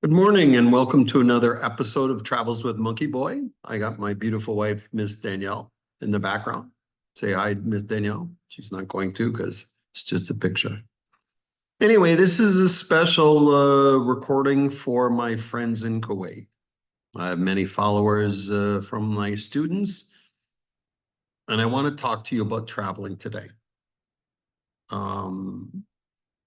Good morning and welcome to another episode of Travels with Monkey Boy. I got my beautiful wife, Miss Danielle, in the background. Say hi, Miss Danielle. She's not going to because it's just a picture. Anyway, this is a special recording for my friends in Kuwait. I have many followers from my students, and I want to talk to you about traveling today.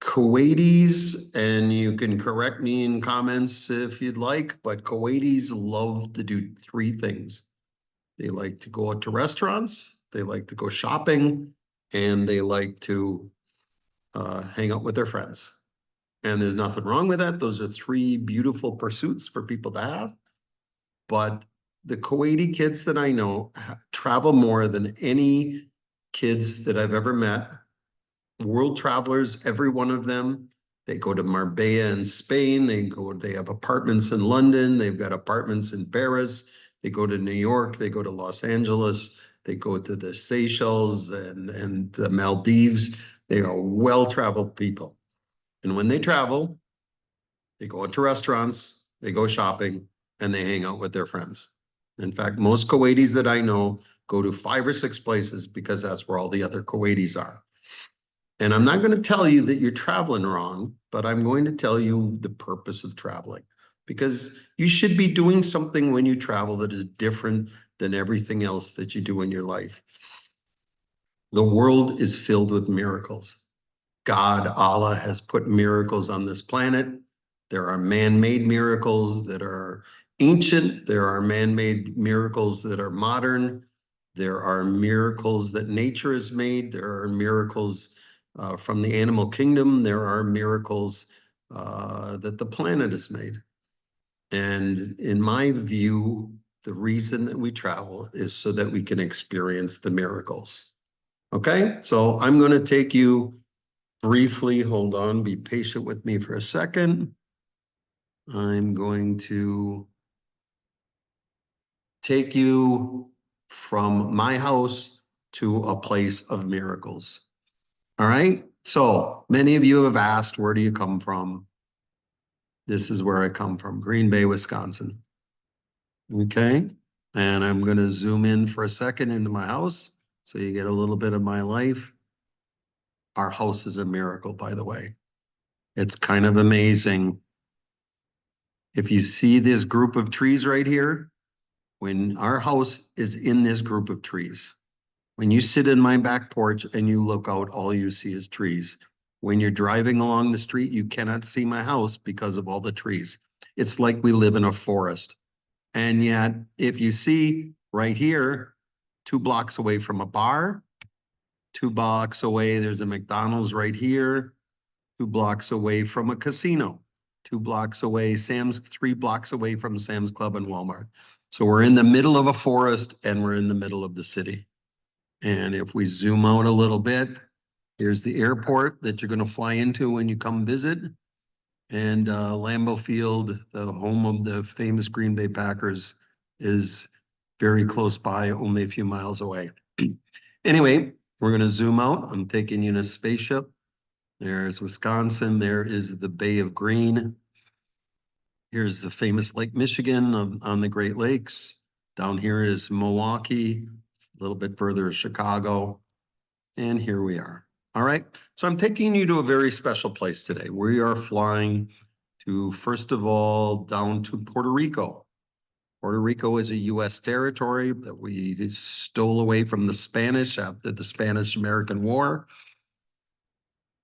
Kuwaitis, and you can correct me in comments if you'd like, but Kuwaitis love to do three things. They like to go out to restaurants, they like to go shopping, and they like to hang out with their friends. And there's nothing wrong with that. Those are three beautiful pursuits for people to have. But the Kuwaiti kids that I know travel more than any kids that I've ever met. World travelers, every one of them. They go to Marbella in Spain. They have apartments in London. They've got apartments in Paris. They go to New York. They go to Los Angeles. They go to the Seychelles and the Maldives. They are well-traveled people. And when they travel, they go into restaurants, they go shopping, and they hang out with their friends. In fact, most Kuwaitis that I know go to 5 or 6 places because that's where all the other Kuwaitis are. And I'm not going to tell you that you're traveling wrong, but I'm going to tell you the purpose of traveling, because you should be doing something when you travel that is different than everything else that you do in your life. The world is filled with miracles. God, Allah, has put miracles on this planet. There are man-made miracles that are ancient. There are man-made miracles that are modern. There are miracles that nature has made. There are miracles from the animal kingdom. There are miracles that the planet has made. And in my view, the reason that we travel is so that we can experience the miracles. Okay, so I'm going to take you briefly, hold on, be patient with me for a second. I'm going to take you from my house to a place of miracles. All right, so many of you have asked, where do you come from? This is where I come from, Green Bay, Wisconsin. Okay, and I'm going to zoom in for a second into my house so you get a little bit of my life. Our house is a miracle, by the way. It's kind of amazing. If you see this group of trees right here, when our house is in this group of trees, when you sit in my back porch and you look out, all you see is trees. When you're driving along the street, you cannot see my house because of all the trees. It's like we live in a forest. And yet, if you see right here, 2 blocks away from a bar, 2 blocks away, there's a McDonald's right here, 2 blocks away from a casino, 2 blocks away, 3 blocks away from Sam's Club and Walmart. So we're in the middle of a forest and we're in the middle of the city. And if we zoom out a little bit, here's the airport that you're going to fly into when you come visit. And Lambeau Field, the home of the famous Green Bay Packers, is very close by, only a few miles away. Anyway, we're going to zoom out. I'm taking you in a spaceship. There's Wisconsin. There is the Bay of Green. Here's the famous Lake Michigan on the Great Lakes. Down here is Milwaukee. A little bit further is Chicago. And here we are. All right. So I'm taking you to a very special place today. We are flying to, first of all, down to Puerto Rico. Puerto Rico is a U.S. territory that we stole away from the Spanish after the Spanish-American War.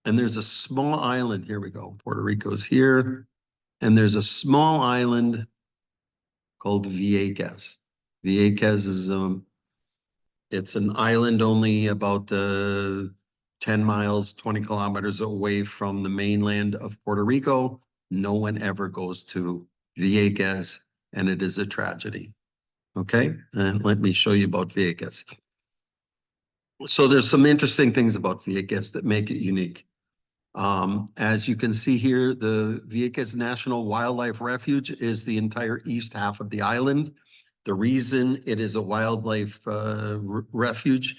And there's a small island. Here we go. Puerto Rico's here. And there's a small island called Vieques. Vieques is it's an island only about 10 miles, 20 kilometers away from the mainland of Puerto Rico. No one ever goes to Vieques, and it is a tragedy. Okay, and let me show you about Vieques. So there's some interesting things about Vieques that make it unique. As you can see here, the Vieques National Wildlife Refuge is the entire east half of the island. The reason it is a wildlife refuge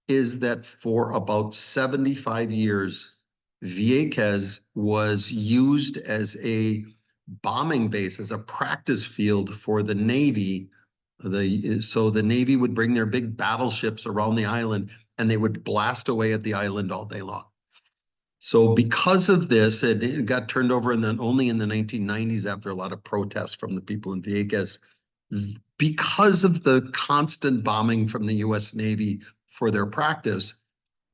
is that for about 75 years, Vieques was used as a bombing base, as a practice field for the Navy. So the Navy would bring their big battleships around the island and they would blast away at the island all day long. So because of this, it got turned over only in the 1990s after a lot of protests from the people in Vieques. Because of the constant bombing from the US Navy for their practice,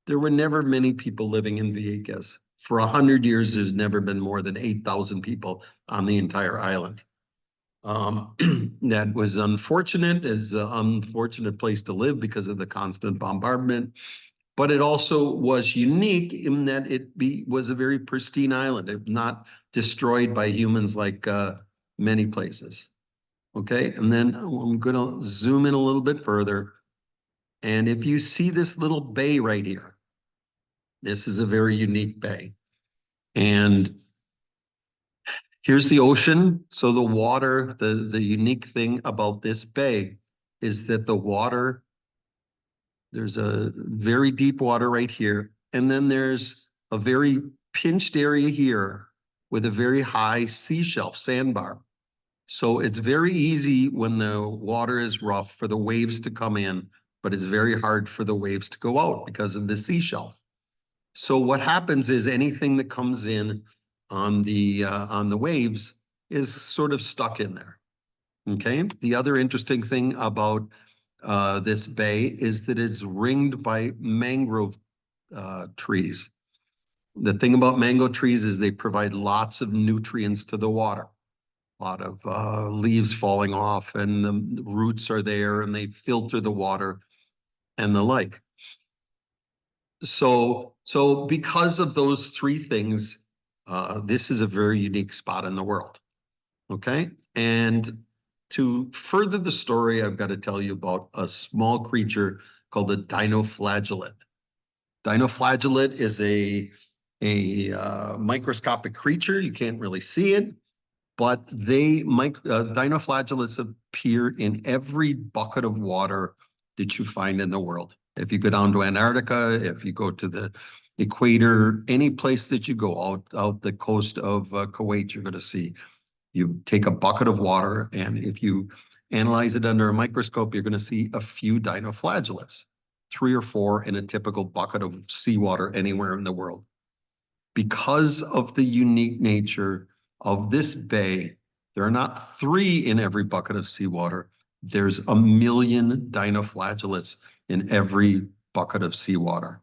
there were never many people living in Vieques. For 100 years, there's never been more than 8,000 people on the entire island. That was unfortunate. It's an unfortunate place to live because of the constant bombardment. But it also was unique in that was a very pristine island. It was not destroyed by humans like many places. Okay, and then I'm going to zoom in a little bit further. And if you see this little bay right here, this is a very unique bay. And here's the ocean. So the water, the unique thing about this bay is that the water, there's a very deep water right here. And then there's a very pinched area here with a very high sea shelf, sandbar. So it's very easy when the water is rough for the waves to come in, but it's very hard for the waves to go out because of the sea shelf. So what happens is anything that comes in on the waves is sort of stuck in there. Okay. The other interesting thing about this bay is that it's ringed by mangrove trees. The thing about mango trees is they provide lots of nutrients to the water. A lot of leaves falling off and the roots are there and they filter the water and the like. So because of those three things, this is a very unique spot in the world. Okay. And to further the story, I've got to tell you about a small creature called a dinoflagellate. Dinoflagellate is a microscopic creature. You can't really see it, but dinoflagellates appear in every bucket of water that you find in the world. If you go down to Antarctica, if you go to the equator, any place that you go out the coast of Kuwait, you're going to see. You take a bucket of water, and if you analyze it under a microscope, you're going to see a few dinoflagellates, 3 or 4 in a typical bucket of seawater anywhere in the world. Because of the unique nature of this bay, there are not 3 in every bucket of seawater. There's 1 million dinoflagellates in every bucket of seawater.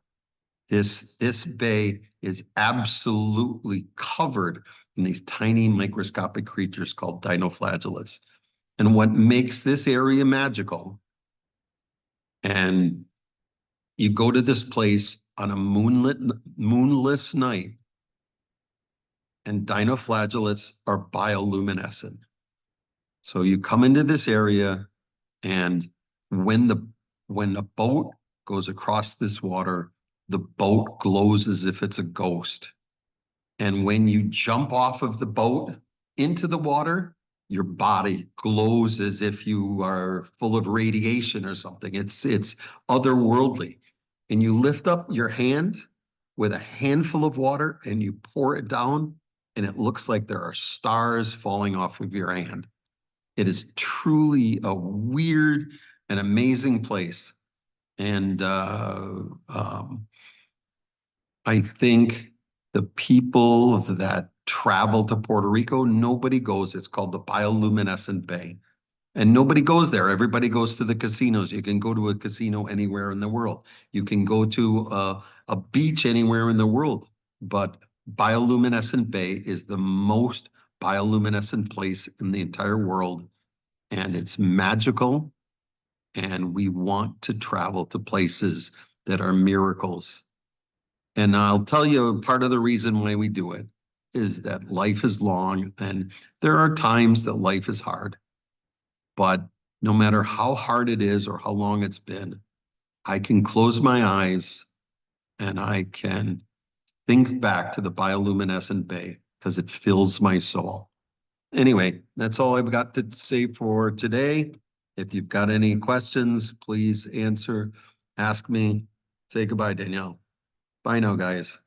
This bay is absolutely covered in these tiny microscopic creatures called dinoflagellates. And what makes this area magical, and you go to this place on a moonless night, and dinoflagellates are bioluminescent. So you come into this area, and when the boat goes across this water, the boat glows as if it's a ghost. And when you jump off of the boat into the water, your body glows as if you are full of radiation or something. It's otherworldly. And you lift up your hand with a handful of water and you pour it down, and it looks like there are stars falling off of your hand. It is truly a weird and amazing place. And I think the people that travel to Puerto Rico, nobody goes. It's called the bioluminescent bay. And nobody goes there. Everybody goes to the casinos. You can go to a casino anywhere in the world. You can go to a beach anywhere in the world. But bioluminescent bay is the most bioluminescent place in the entire world. And it's magical. And we want to travel to places that are miracles. And I'll tell you, part of the reason why we do it is that life is long and there are times that life is hard. But no matter how hard it is or how long it's been, I can close my eyes and I can think back to the bioluminescent bay because it fills my soul. Anyway, that's all I've got to say for today. If you've got any questions, please ask me. Say goodbye, Danielle. Bye now, guys.